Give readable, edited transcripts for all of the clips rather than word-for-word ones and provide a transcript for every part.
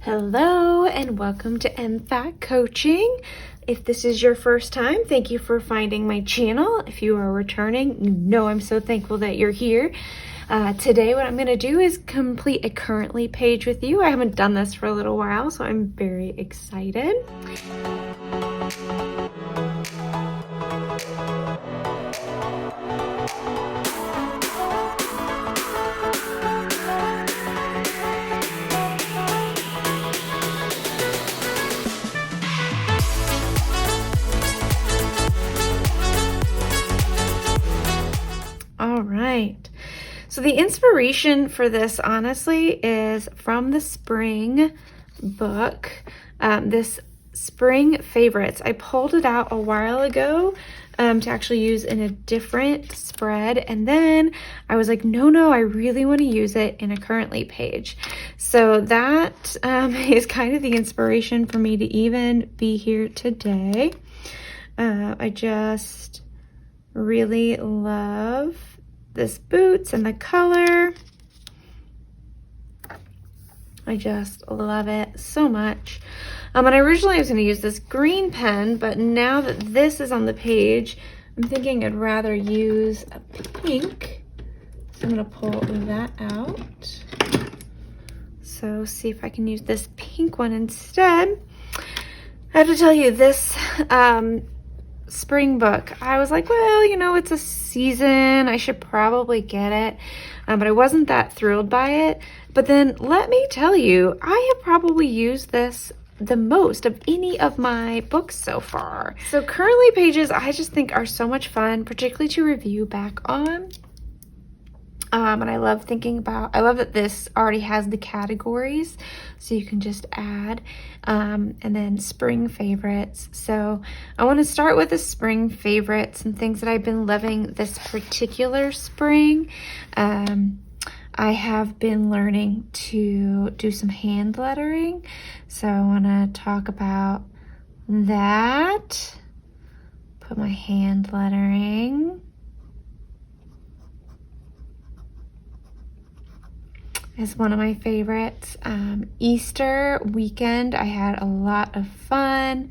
Hello and welcome to MFAC Coaching. If this is your first time, thank you for finding my channel. If you are returning, you know I'm so thankful that you're here. Today what I'm going to do is complete a currently page with you. I haven't done this for a little while, so I'm very excited. All right. So the inspiration for this, honestly, is from the spring book, this Spring Favorites. I pulled it out a while ago to actually use in a different spread. And then I was like, no, I really want to use it in a currently page. So that is kind of the inspiration for me to even be here today. I just really love this boots and the color. I just love it so much. And originally I was going to use this green pen, but now that this is on the page, I'm thinking I'd rather use a pink. So I'm going to pull that out. So see if I can use this pink one instead. I have to tell you, this spring book, I was like, well, you know, it's a season, I should probably get it, but I wasn't that thrilled by it. But then let me tell you, I have probably used this the most of any of my books so far. So currently pages, I just think are so much fun, particularly to review back on. And I love that this already has the categories, so you can just add, and then spring favorites. So I want to start with the spring favorites and things that I've been loving this particular spring. I have been learning to do some hand lettering, so I want to talk about that. Put my hand lettering is one of my favorites. Easter weekend, I had a lot of fun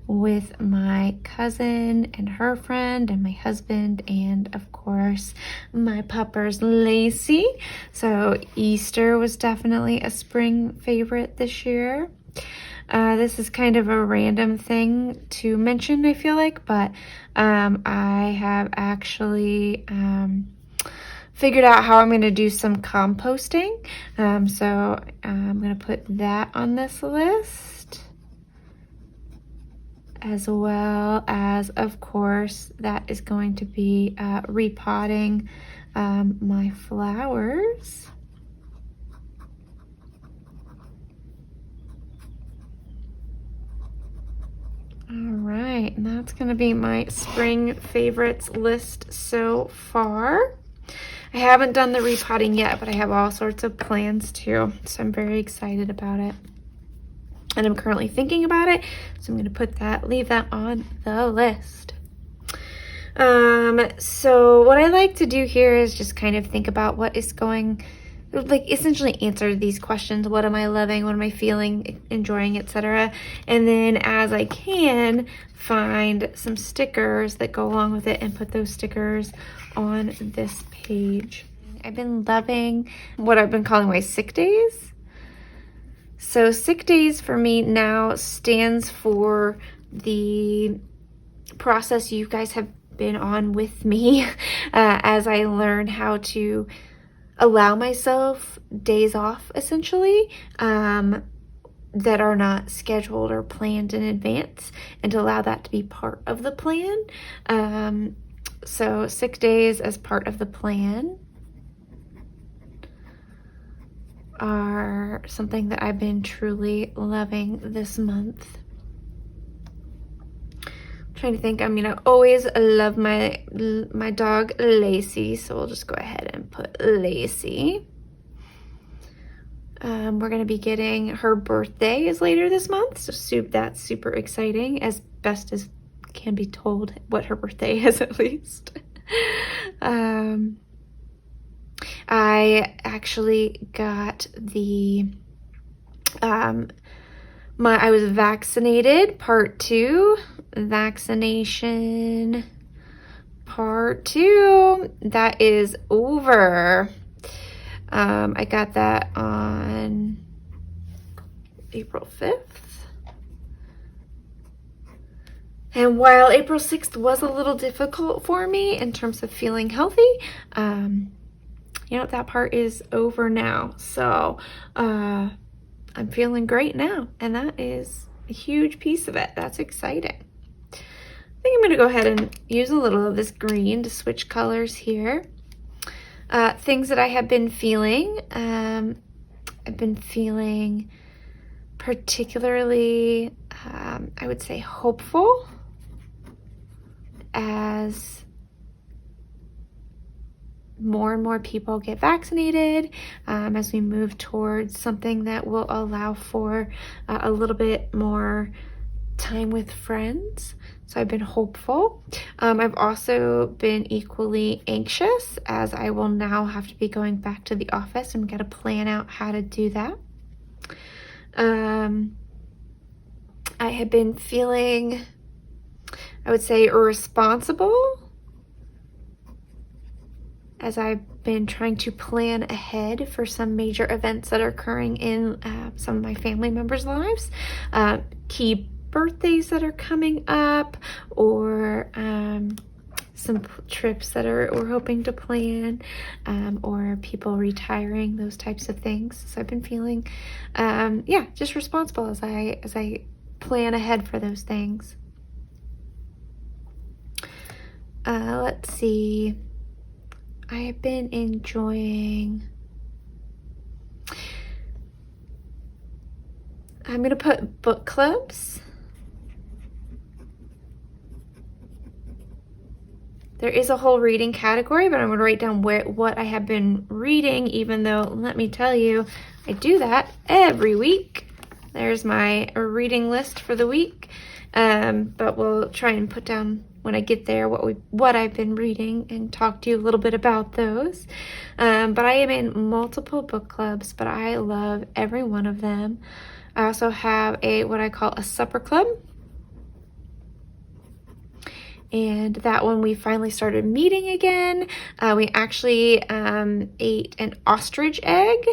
with my cousin and her friend and my husband and of course my puppers Lacey. So Easter was definitely a spring favorite this year. This is kind of a random thing to mention, I feel like, but I have actually figured out how I'm going to do some composting. So I'm going to put that on this list, as well as, of course, that is going to be repotting my flowers. All right, and that's going to be my spring favorites list so far. I haven't done the repotting yet, but I have all sorts of plans too, so I'm very excited about it. And I'm currently thinking about it, so I'm going to leave that on the list. So what I like to do here is just kind of think about what is going, like essentially answer these questions. What am I loving? What am I feeling, enjoying, etc. And then as I can, find some stickers that go along with it and put those stickers on this page. I've been loving what I've been calling my sick days. So sick days for me now stands for the process you guys have been on with me as I learn how to allow myself days off, essentially, that are not scheduled or planned in advance, and to allow that to be part of the plan. So sick days as part of the plan are something that I've been truly loving this month. I'm trying to think. I mean, I always love my dog Lacey, so we'll just go ahead and put Lacey. We're going to be getting, her birthday is later this month, so that's super exciting, as best as can be told what her birthday is, at least. I actually got the I was vaccinated, part 2, vaccination, part 2, that is over. I got that on April 5th. And while April 6th was a little difficult for me in terms of feeling healthy, you know, that part is over now. So I'm feeling great now, and that is a huge piece of it. That's exciting. I think I'm going to go ahead and use a little of this green to switch colors here. Things that I have been feeling. I've been feeling particularly, I would say, hopeful as more and more people get vaccinated, as we move towards something that will allow for a little bit more time with friends. So I've been hopeful. I've also been equally anxious, as I will now have to be going back to the office and got to plan out how to do that. I have been feeling, I would say, irresponsible, as I've been trying to plan ahead for some major events that are occurring in some of my family members' lives. Key birthdays that are coming up, or some trips that we're hoping to plan, or people retiring, those types of things. So I've been feeling, yeah, just responsible as I plan ahead for those things. Let's see. I have been enjoying, I'm going to put book clubs. There is a whole reading category, but I'm going to write down what I have been reading, even though, let me tell you, I do that every week. There's my reading list for the week, but we'll try and put down when I get there what I've been reading and talk to you a little bit about those. But I am in multiple book clubs, but I love every one of them. I also have what I call a supper club. And that one we finally started meeting again. We actually ate an ostrich egg.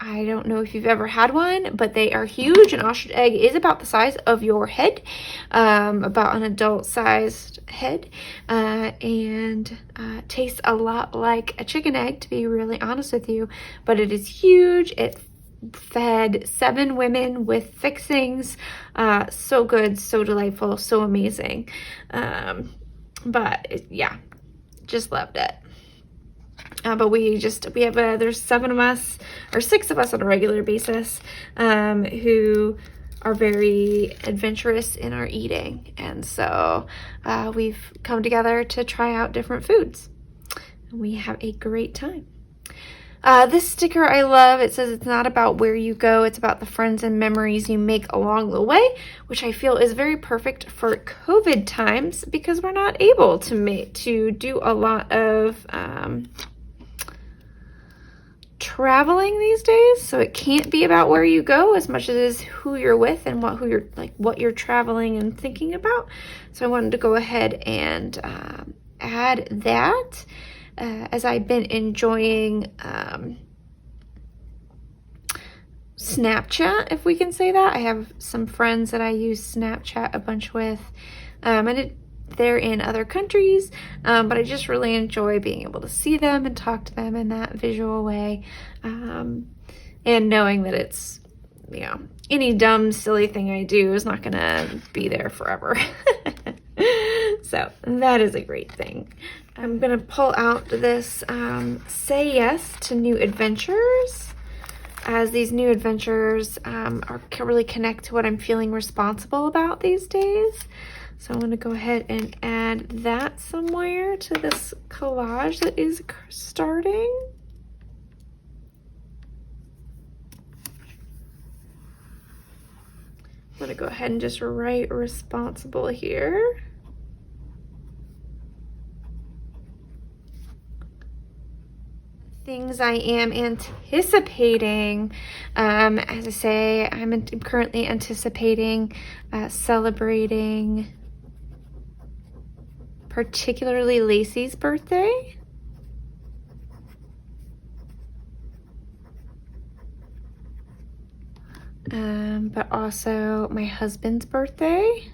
I don't know if you've ever had one, but they are huge. An ostrich egg is about the size of your head, about an adult-sized head, and tastes a lot like a chicken egg, to be really honest with you, but it is huge. It fed 7 women with fixings. So good, so delightful, so amazing. Yeah, just loved it. But there's 7 of us, or 6 of us on a regular basis, who are very adventurous in our eating. And so we've come together to try out different foods. And we have a great time. This sticker I love. It says it's not about where you go, it's about the friends and memories you make along the way, which I feel is very perfect for COVID times, because we're not able to do a lot of traveling these days. So it can't be about where you go as much as it is who you're with and what you're traveling and thinking about. So I wanted to go ahead and add that. As I've been enjoying Snapchat, if we can say that. I have some friends that I use Snapchat a bunch with, and they're in other countries, but I just really enjoy being able to see them and talk to them in that visual way, and knowing that it's, you know, any dumb, silly thing I do is not gonna be there forever. So that is a great thing. I'm gonna pull out this Say Yes to New Adventures, as these new adventures really connect to what I'm feeling responsible about these days. So I'm gonna go ahead and add that somewhere to this collage that is starting. I'm gonna go ahead and just write responsible here. things I am anticipating. As I say, I'm currently anticipating celebrating particularly Lacey's birthday. But also my husband's birthday.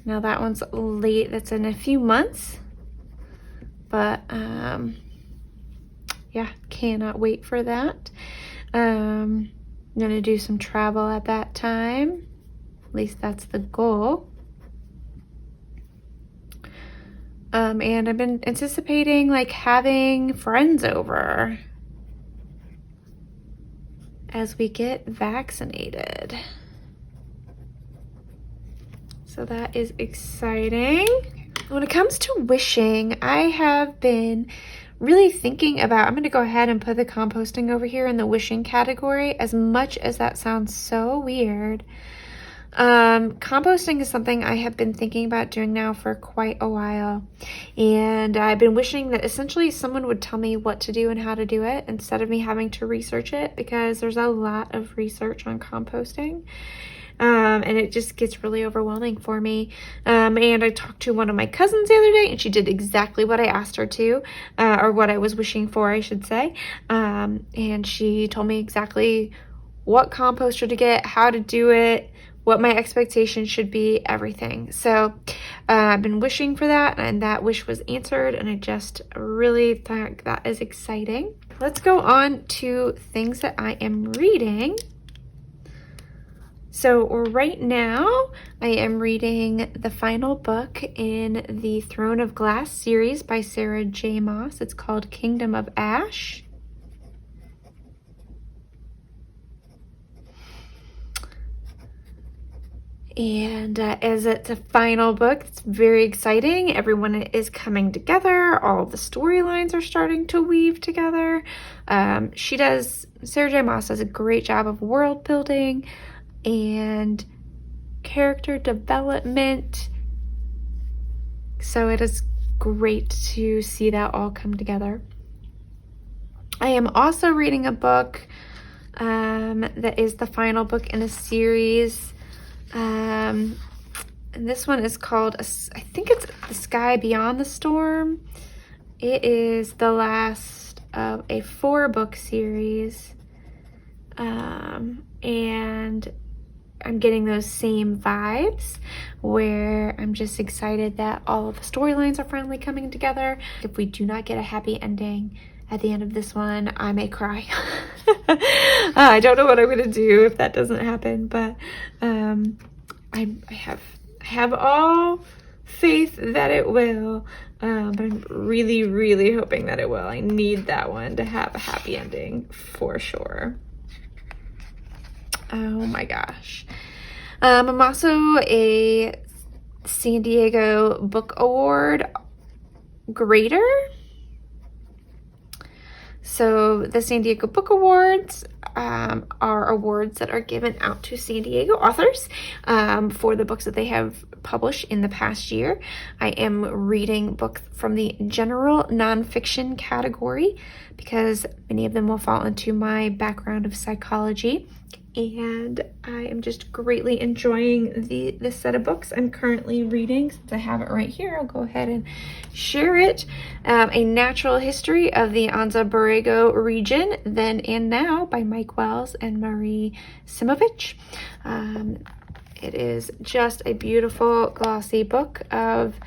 Now that one's late, that's in a few months. But yeah, cannot wait for that. I'm gonna do some travel at that time. At least that's the goal. And I've been anticipating like having friends over as we get vaccinated. So that is exciting. When it comes to wishing, I have been really thinking about, I'm going to go ahead and put the composting over here in the wishing category, as much as that sounds so weird. Composting is something I have been thinking about doing now for quite a while, and I've been wishing that essentially someone would tell me what to do and how to do it instead of me having to research it, because there's a lot of research on composting. And it just gets really overwhelming for me. And I talked to one of my cousins the other day, and she did exactly what I asked her to, or what I was wishing for, I should say. And she told me exactly what composter to get, how to do it, what my expectations should be, everything. So I've been wishing for that, and that wish was answered, and I just really think that is exciting. Let's go on to things that I am reading. So right now I am reading the final book in the Throne of Glass series by Sarah J. Maas. It's called Kingdom of Ash. And as it's a final book, it's very exciting. Everyone is coming together. All the storylines are starting to weave together. Sarah J. Maas does a great job of world building and character development. So it is great to see that all come together. I am also reading a book that is the final book in a series. And this one is called, I think it's The Sky Beyond the Storm. It is the last of a 4-book series. And I'm getting those same vibes where I'm just excited that all of the storylines are finally coming together. If we do not get a happy ending at the end of this one, I may cry. I don't know what I'm going to do if that doesn't happen, but I have all faith that it will, but I'm really, really hoping that it will. I need that one to have a happy ending for sure. Oh my gosh. I'm also a San Diego Book Award grader. So the San Diego Book Awards are awards that are given out to San Diego authors for the books that they have published in the past year. I am reading books from the general nonfiction category because many of them will fall into my background of psychology. And I am just greatly enjoying this set of books I'm currently reading. Since I have it right here, I'll go ahead and share it. A Natural History of the Anza Borrego Region, Then and Now by Mike Wells and Marie Simovich. It is just a beautiful, glossy book of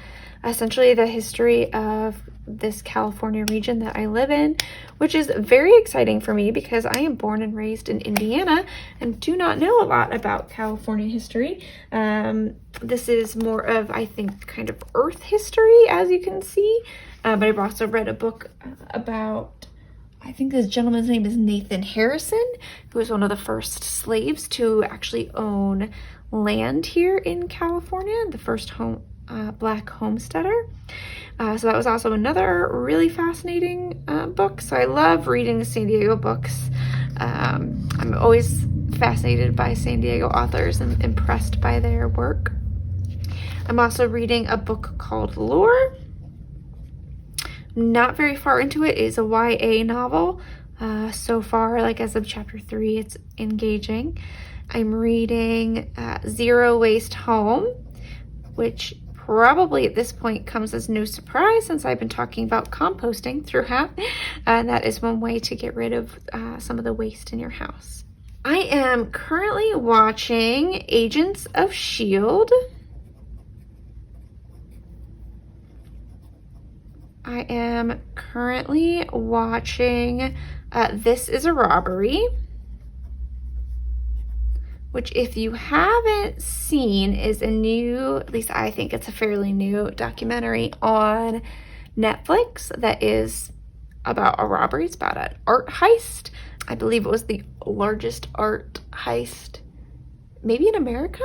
essentially the history of this California region that I live in, which is very exciting for me because I am born and raised in Indiana and do not know a lot about California history. This is more of, I think, kind of Earth history, as you can see, but I've also read a book about, I think this gentleman's name is Nathan Harrison, who was one of the first slaves to actually own land here in California, the first Black homesteader. So that was also another really fascinating book. So I love reading the San Diego books. I'm always fascinated by San Diego authors and impressed by their work. I'm also reading a book called Lore, Not very far into it. It is a YA novel. So far, like as of chapter 3, it's engaging. I'm reading Zero Waste Home, which probably at this point comes as no surprise since I've been talking about composting throughout. And that is one way to get rid of some of the waste in your house. I am currently watching Agents of S.H.I.E.L.D. I am currently watching This Is a Robbery, which if you haven't seen is a new, at least I think it's a fairly new documentary on Netflix that is about a robbery. It's about an art heist. I believe it was the largest art heist maybe in America.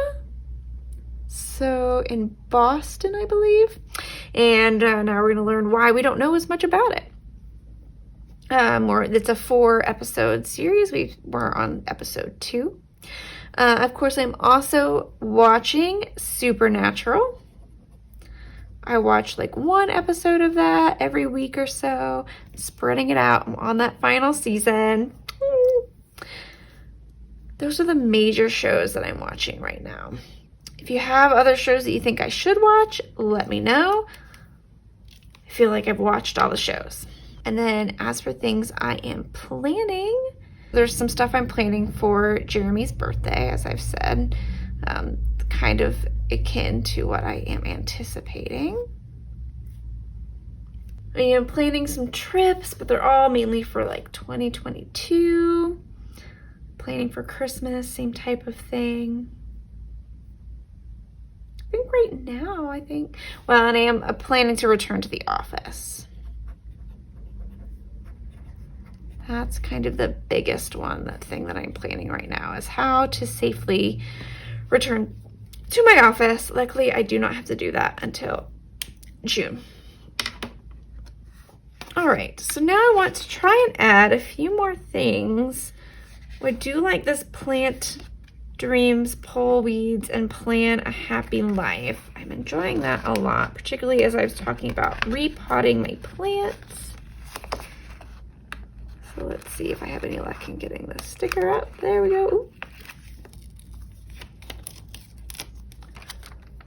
So in Boston, I believe. And now we're going to learn why we don't know as much about it. It's a 4-episode series. We're on episode 2. Of course, I'm also watching Supernatural. I watch like 1 episode of that every week or so, spreading it out. I'm on that final season. Those are the major shows that I'm watching right now. If you have other shows that you think I should watch, let me know. I feel like I've watched all the shows. And then as for things I am planning, there's some stuff I'm planning for Jeremy's birthday, as I've said, kind of akin to what I am anticipating. I am planning some trips, but they're all mainly for like 2022. Planning for Christmas, same type of thing. I think right now, well, and I am planning to return to the office. That's kind of the biggest one, that thing that I'm planning right now is how to safely return to my office. Luckily, I do not have to do that until June. All right, so now I want to try and add a few more things. I do like this Plant Dreams, Pull Weeds, and Plan a Happy Life. I'm enjoying that a lot, particularly as I was talking about repotting my plants. So let's see if I have any luck in getting the sticker up. There we go. Ooh.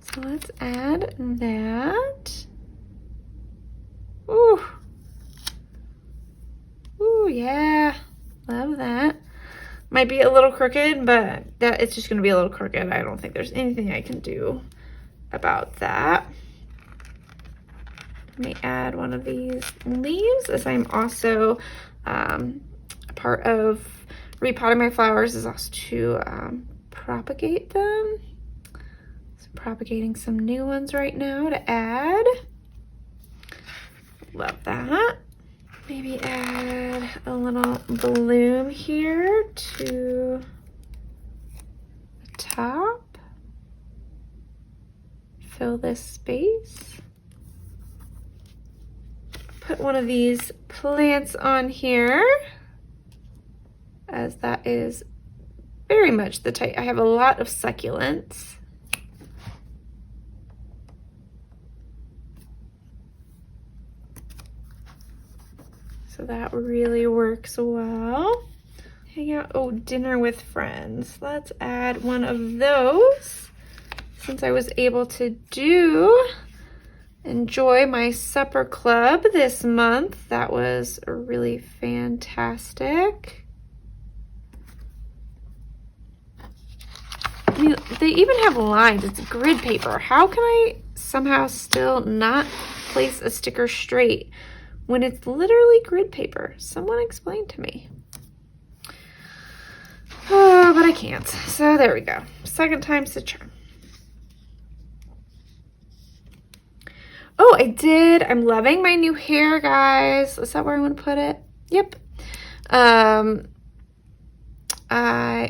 So let's add that. Ooh. Ooh, yeah. Love that. Might be a little crooked, but it's just going to be a little crooked. I don't think there's anything I can do about that. Let me add one of these leaves, as I'm also a part of repotting my flowers is also to propagate them. So propagating some new ones right now to add. Love that. Maybe add a little bloom here to the top. Fill this space. Put one of these plants on here, as that is very much the type. I have a lot of succulents. So that really works well. Hang out, oh, dinner with friends. Let's add one of those. Since I was able to enjoy my supper club this month, that was really fantastic. I mean, they even have lines. It's grid paper. How can I somehow still not place a sticker straight when it's literally grid paper? Someone explain to me. Oh, but I can't. So there we go. Second time's the charm. Oh, I did. I'm loving my new hair, guys. Is that where I want to put it? Yep.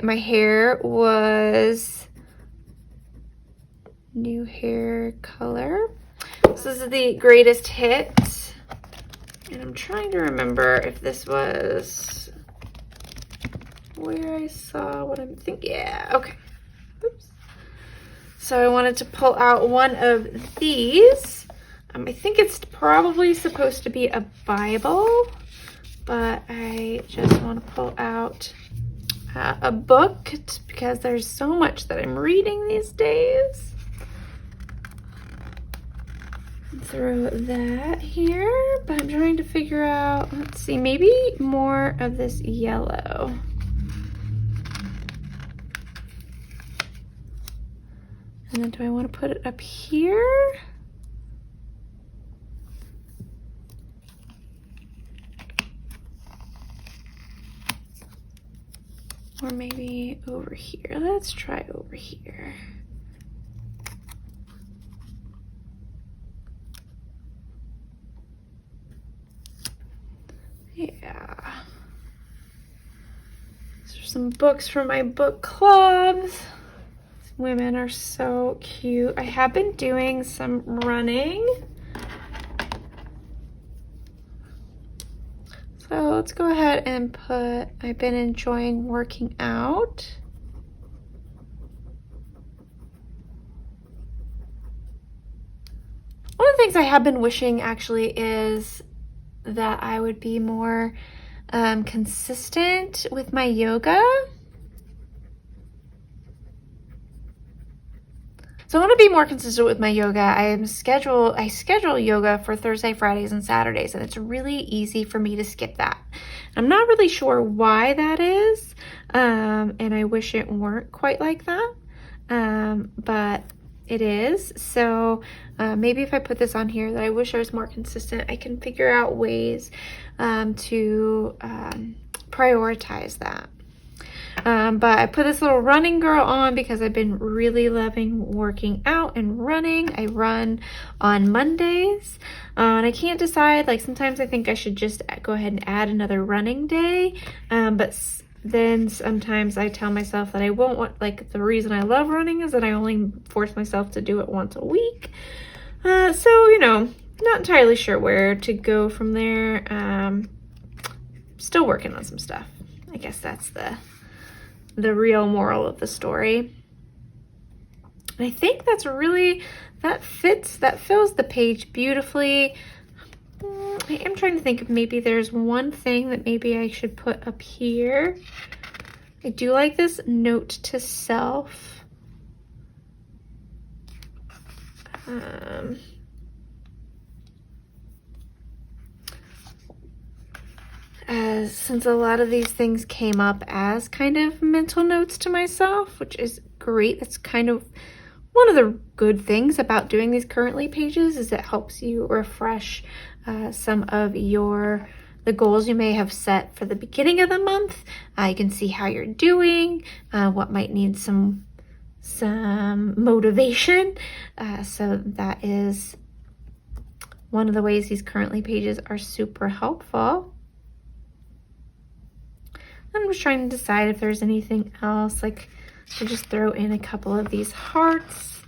My hair was new hair color. This is the Greatest Hit. And I'm trying to remember if this was where I saw what I'm thinking. Yeah, okay. Oops. So I wanted to pull out one of these. I think it's probably supposed to be a Bible, but I just want to pull out a book because there's so much that I'm reading these days. Throw that here, but I'm trying to figure out, let's see, maybe more of this yellow. And then do I want to put it up here? Or maybe over here. Let's try over here. Yeah. These are some books from my book clubs. These women are so cute. I have been doing some running. So let's go ahead and put, I've been enjoying working out. One of the things I have been wishing actually is that I would be more consistent with my yoga. So I want to be more consistent with my yoga. I schedule yoga for Thursday, Fridays, and Saturdays, and it's really easy for me to skip that. I'm not really sure why that is, and I wish it weren't quite like that, but it is. So maybe if I put this on here that I wish I was more consistent, I can figure out ways to prioritize that. But I put this little running girl on because I've been really loving working out and running. I run on Mondays, and I can't decide, like sometimes I think I should just go ahead and add another running day, but then sometimes I tell myself that I won't want, like the reason I love running is that I only force myself to do it once a week. So, you know, not entirely sure where to go from there. Still working on some stuff. I guess that's the real moral of the story. And I think that's really, that fills the page beautifully. I am trying to think if maybe there's one thing that maybe I should put up here. I do like this note to self. Since a lot of these things came up as kind of mental notes to myself, which is great. That's kind of one of the good things about doing these currently pages is it helps you refresh some of the goals you may have set for the beginning of the month. You can see how you're doing, what might need some motivation. So that is one of the ways these currently pages are super helpful. I'm just trying to decide if there's anything else, like to just throw in a couple of these hearts.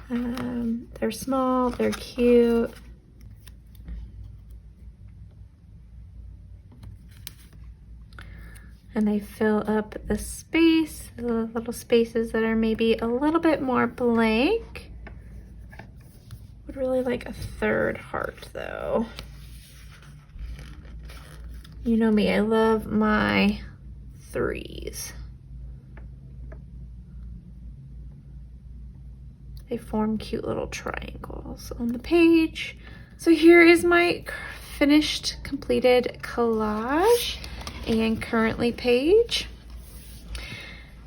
They're small, they're cute. And they fill up the space, the little spaces that are maybe a little bit more blank. Would really like a third heart though. You know me, I love my threes. They form cute little triangles on the page. So here is my finished, completed collage and currently page.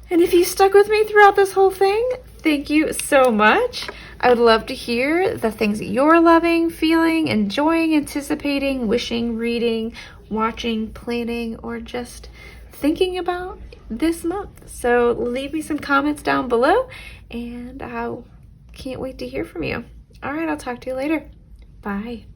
And if you stuck with me throughout this whole thing, thank you so much. I would love to hear the things that you're loving, feeling, enjoying, anticipating, wishing, reading, watching, planning, or just thinking about this month. So leave me some comments down below, and I can't wait to hear from you. All right, I'll talk to you later. Bye.